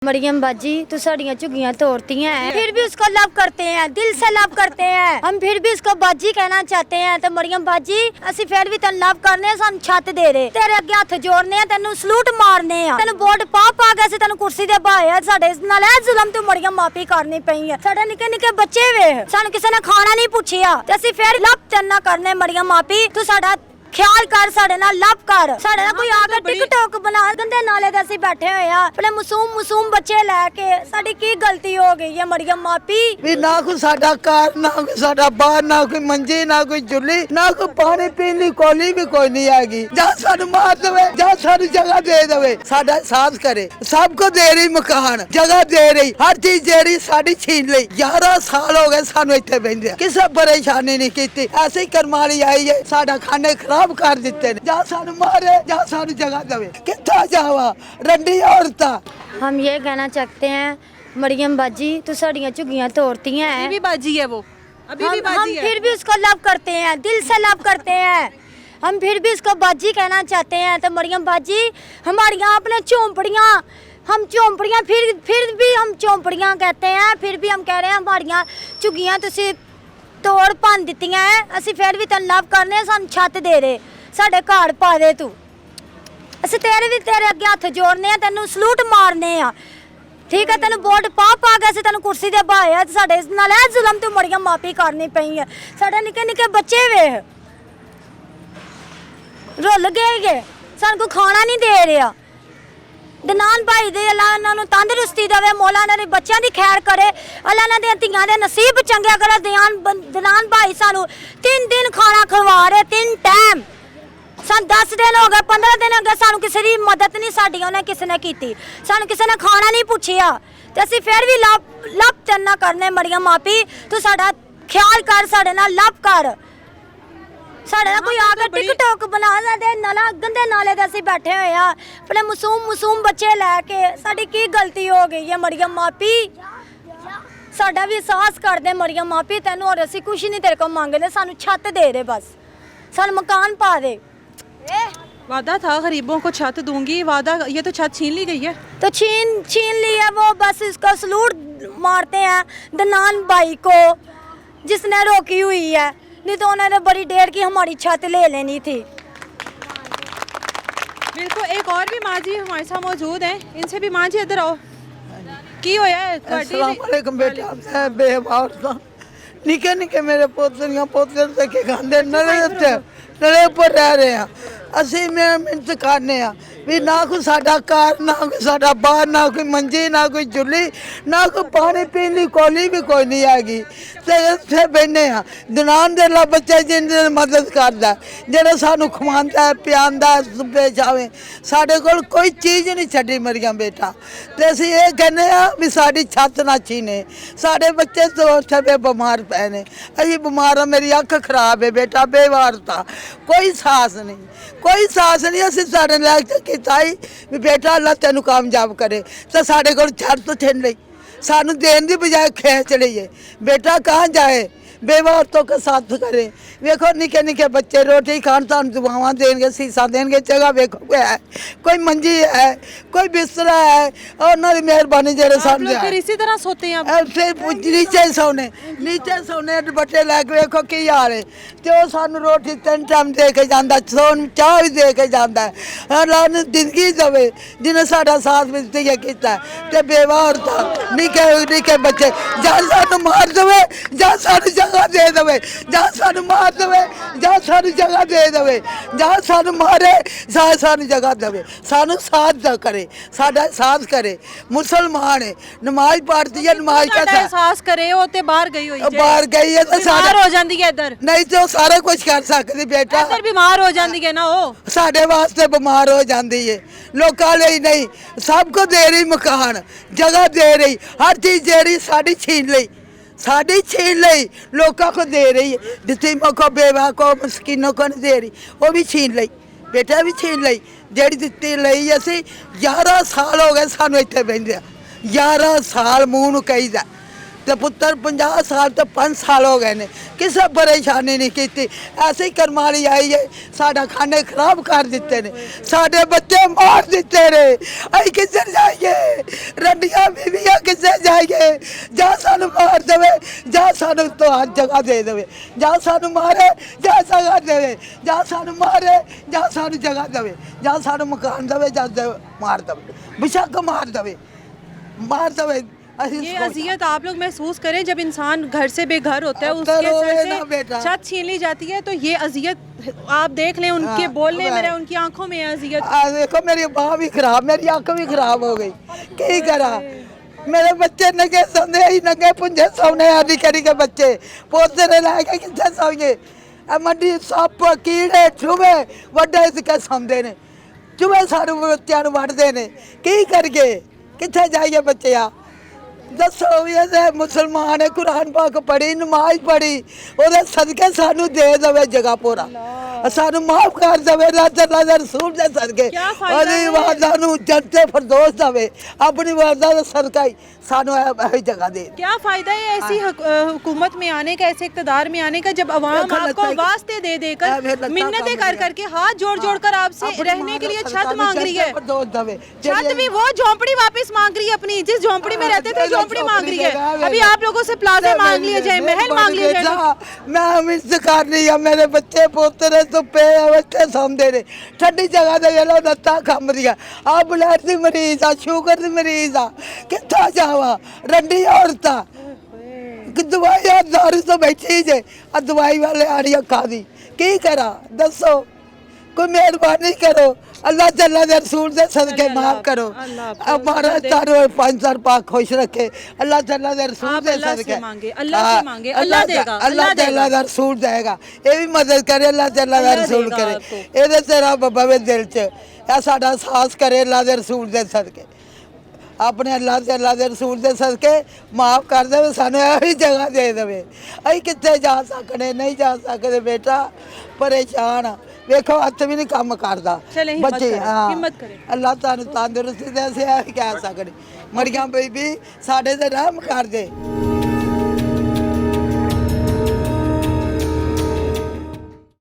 मरियम बाजी तो साड़ियाँ झुग्गियाँ तोड़ती हैं, फिर भी उसको लव करते हैं, दिल से लव करते हैं। हम फिर भी उसको बाजी कहना चाहते हैं। तो मरियम बाजी असि फिर भी तेन लव करने, सान छत दे रहे, तेरे अगे हथ जोड़ने, तेन सलूट मारने, तेन वोट पा के तेन कुर्सी दे बाया, साडे नाल जुलम तू मरियम माफी करनी पई है। साडे निके निके बच्चे वे, सानू किसी ने खाना नहीं पूछिया, ते असि फिर लव तेन करने मरियम माफी, तू साडा ख्याल कर, साडे नाल लव कर, साडे नाल कोई आके टिकटॉक बना गंदे नाले ते असीं बैठे होए आ अपने मासूम बच्चे लेके। साडी की गलती हो गई है मरियम माफी भी ना कोई साडा कार, ना कोई साडा बार, ना कोई मंजी, ना कोई चुल्ली, ना कोई पानी पीने ली कोली भी कोई नहीं आएगी। जा सानू मार देवे, जा सानू जगह दे देवे, साडा एहसास करे। सबको दे रही मकान, जगह दे रही, हर चीज दे रही, साडी छीन ली। 11 साल हो गए सानू इत्थे बहिंदे, किसे परेशानी नहीं कीती। ऐसे ही करमाली आई है, साडा खाने खराब कर दिते ने। जा सानू मारे, जा सानू जगह देवे, कित्था जावा रंडी औरता। हम ये कहना चाहते हैं मरियम बाजी तो साड़ियाँ झुग्गियाँ तोड़ती हैं। अभी भी बाजी है वो, अभी भी बाजी है। हम फिर भी उसको लव करते हैं, दिल से लव करते हैं। हम फिर भी उसको बाजी कहना चाहते हैं। तो मरियम बाजी हमारियाँ अपने झोंपड़ियाँ, हम झोंपड़ियाँ फिर भी हम झोंपड़ियाँ कहते हैं, फिर भी हम कह रहे हैं हमारियाँ झुग्गियाँ तुसी तोड़ भन दित्तियां है। असीं फिर भी तेन लव करने, सानू छत दे रहे, साडे घर पा दे तू, असीं तेरे अगे हथ जोड़ने, तेन सलूट मारने आ, ठीक है। तेन वोट पा के असीं तेन कुर्सी दे बाया, साडे नाल जुलम तू मरियम माफी करनी पई है। साडे निके निके बच्चे वे रुल गए, सानू कोई खाना नहीं दे रहा। दनान भाई दे अल्लाह उन्हां नूं तंदुरुस्ती देवे, मौला उन्हां दे बच्चों दी खैर करे, अल्लाह उन्हां दे धीआं दे नसीब चंगे करे। दनान भाई सानू 3 दिन खाना खवा रहे, 3 टाइम। सान 10 दिन हो गए, 15 दिन हो गए, सानू किसी दी मदद नहीं साडी उन्हें किसी ने कीती, सानू किसी ने खाना नहीं पूछिया। ते असीं फिर भी लव तेन ना करने मरियम माफी, तू साडा ख्याल कर, साडे नाल लव कर, साडे नाल कोई आके टिकटॉक बना दे नाला गंदे नाले ते असीं बैठे होए आ अपने मासूम बच्चे लेके। साडी की गलती हो गई है मरियम माफी, साडा भी एहसास कर दे मरियम माफी। तैनू और असीं कुछ नहीं तेरे को मंगदे, सानू छत दे दे, बस सानू मकान पा दे। वादा था गरीबों को छत दूंगी, वादा ये तो छत छीन ली गई है। तो छीन ली है वो, बस इसका सलूट मारते हैं दनान भाई को जिसने रोकी हुई है, नहीं तो उन्होंने बड़ी देर की हमारी छत ले लेनी थी। बिल्कुल। एक और भी माँ जी हमारे साथ मौजूद हैं, इनसे भी माँ जी इधर आओ। की होया है? अस्सलाम वालेकुम बेटा, मैं बेवार था, निके निके मेरे पोतरियां पोतरे तक खांदे नले पर रह रहे हैं। असी मिहनत करने भी ना कोई साडा कार, ना कोई साडा बार, ना कोई मंजी, ना कोई चुल्ली, ना कोई पानी पीने ली कोली भी कोई नहीं आएगी। ते बहने दनान दे ला बच्चे जिन्हें मदद करता, जेड़ा सानू खवांदा है पियांदा पेश आवे, साडे कोल कोई चीज़ नहीं छड्डी मरियम बेटा। ते असीं ये कहने भी साडी छत ना छीने, साडे बच्चे तो उत्थे बीमार पे ने, असीं बीमार आ, मेरी अख खराब है बेटा, बेवार था, कोई सास नहीं, कोई सास नहीं। असीं साडे लायक कीता ही भी बेटा अल्लाह तेनू कामयाब करे, तो साडे कोल छत तो छिन लई, सानू देने की बजाय खेच लीए। बेटा कहाँ जाए, बेवारतों का साथ करे। वेखो निके निके बच्चे रोटी खान, तो दुआवां देंगे, सीसा देंगे, जगह वेखो है, कोई मंजी है, कोई बिस्तरा है, और उन्होंने मेहरबानी जेड़े सामने फिर इसी तरह सोते हैं। नीचे सोने दुपट्टे लैके वेखो की हाल है। तो सानू रोटी 3 टाइम दे के जाता, सोन चाह भी दे के जाता है। अल्लाह ने जिंदगी देवे जिन्हें साडा साथ मिलती किया। तो बेवार था, निके निके बच्चे, जा सानू मार देवे, जा सानू जगह दे देवे, जा सानू मार देवे, जा सानू जगह दे देवे, जा सानू मारे, सानू जगह देवे, सानू साथ करे, साडा साथ करे। मुसलमान है, नमाज पढ़ती है, नमाज का एहसास करे। वो ते बाहर गई हुई, बाहर गई है तो बीमार हो जाती है इधर, नहीं तो सारा कुछ कर सकती बेटा, इधर बीमार हो जाती है ना, वो साडे वास्ते बीमार हो जाती है, लोकां लई नहीं। सबको दे रही मकान, जगह दे रही, हर चीज दे रही, साडी छीन लई, साड़ी छीन लई, लोगों को दे रही है, यतीमों को बेवा को मस्कीनों को नहीं दे रही, वो भी छीन लई, बेटा भी छीन लई, जेड़ी दित्ती लई। असी 11 साल हो गए सानू इत्थे बहिंदे, 11 साल मूँह नूं कहीदा। ਤੇ ਪੁੱਤਰ 50 ਸਾਲ ਤੇ 5 ਸਾਲ ਹੋ ਗਏ ਨੇ, ਕਿਸੇ ਪਰੇਸ਼ਾਨੀ ਨਹੀਂ ਕੀਤੀ। ਐਸੇ ਹੀ ਕਰਮਾਂ ਵਾਲੀ ਆਈ ਹੈ, ਸਾਡਾ ਖਾਨੇ ਖਰਾਬ ਕਰ ਦਿੱਤੇ ਨੇ, ਸਾਡੇ ਬੱਚੇ ਮਾਰ ਦਿੱਤੇ ਨੇ। ਅਸੀਂ ਕਿੱਧਰ ਜਾਈਏ? ਰੰਡੀਆਂ ਬੀਬੀਆਂ ਕਿੱਧਰ ਜਾਈਏ? ਜਾਂ ਸਾਨੂੰ ਮਾਰ ਦੇਵੇ, ਜਾਂ ਸਾਨੂੰ ਤੋਂ ਜਗ੍ਹਾ ਦੇ ਦੇਵੇ, ਜਾਂ ਸਾਨੂੰ ਮਾਰੇ ਜਾਂ ਜਗ੍ਹਾ ਦੇਵੇ, ਜਾਂ ਸਾਨੂੰ ਮਾਰੇ ਜਾਂ ਸਾਨੂੰ ਜਗ੍ਹਾ ਦੇਵੇ, ਜਾਂ ਸਾਨੂੰ ਮਕਾਨ ਦੇਵੇ ਜਾਂ ਮਾਰ ਦੇਵੇ, बेशक मार दवे, मार दवे। ये अजियत आप लोग महसूस करें जब इंसान घर से बेघर होता है, उसके सर से छत छीन ली जाती है, तो ये अजियत आप देख लें, उनके बोलने में, उनकी आंखों में अजियत। देखो मेरी बाह भी खराब, मेरी आंख भी खराब हो गई, क्या करा? मेरे बच्चे नंगे सौंदे ही नंगे पुंजे सौने, अधिकारी के बच्चे पोते लाके कितने सौंगे? मंडी सप कीड़े चूहे वड्डे इसके सौंदे ने, चूहे सारे बच्चों वढ़ते ने, की करके कितने जाइए बच्चे? आ दसो ये मुसलमान है, कुरान पाक पढ़ी, नमाज पढ़ी, वो सदके सानू दे दवे जगह पूरा, सानू माफ कर दवे, अल्लाह दे रसूल दे सदके ओदी वादा नू जन्नते फिरदौस दवे, अपनी वादा दा सदका ही सानू ऐसी जगह दे। क्या फायदा है ऐसी हुकूमत में आने का, ऐसे इक़्तिदार में आने का, जब अवाम आपको वास्ते दे देकर, मिन्नतें कर करके, हाथ जोड़ जोड़ कर आपसे रहने के लिए छत मांग रही है, छत भी वो झोंपड़ी वापस मांग रही है अपनी, जिस झोंपड़ी में रहते थे झोंपड़ी मांग रही है। अभी आप लोगों से प्लाजा मांग लिए जाए, महल मांग लिए जाए। मैं मिर्च कर रही हूं, मेरे बच्चे पोतरे तो पे बच्चे समझे ने, ठंडी जगह दे गेलो दत्ता खम रही है, आ ब्लड दी मरीज आ, शुगर दी मरीज आ, कितना जावा रंडी औरता कि दवाई और दारू तो बैठी जे, आ दवाई वाले आड़ी खा दी, की करा दसो? कोई मेहरबानी करो, अल्लाह तआला दे रसूल दे सदके माफ करो, हमारा तारो 5 साल पाक खुश रखे, अल्लाह तआला दे रसूल दे सदके मांगे, अल्लाह से मांगे, अल्लाह देगा, अल्लाह तआला दा रसूल देगा, ये भी मदद करे, अल्लाह तआला दा रसूल करे, एदे ते रब बवे दिल च, या साडा साहस करे अल्लाह दे रसूल दे सदके, अपने अल्लाह दे रसूल दे सदके माफ कर दे, सानू ऐसी जगह दे देवे। असीं कित्थे जा सकने, नहीं जा सकते बेटा, परेशान आ, देखो हथ भी नहीं काम करता बच्चे। हाँ अल्लाह तुहानू तंदुरुस्ती दे, असीं कह सकने, मरियम बीबी साडे ते रहम कर दे।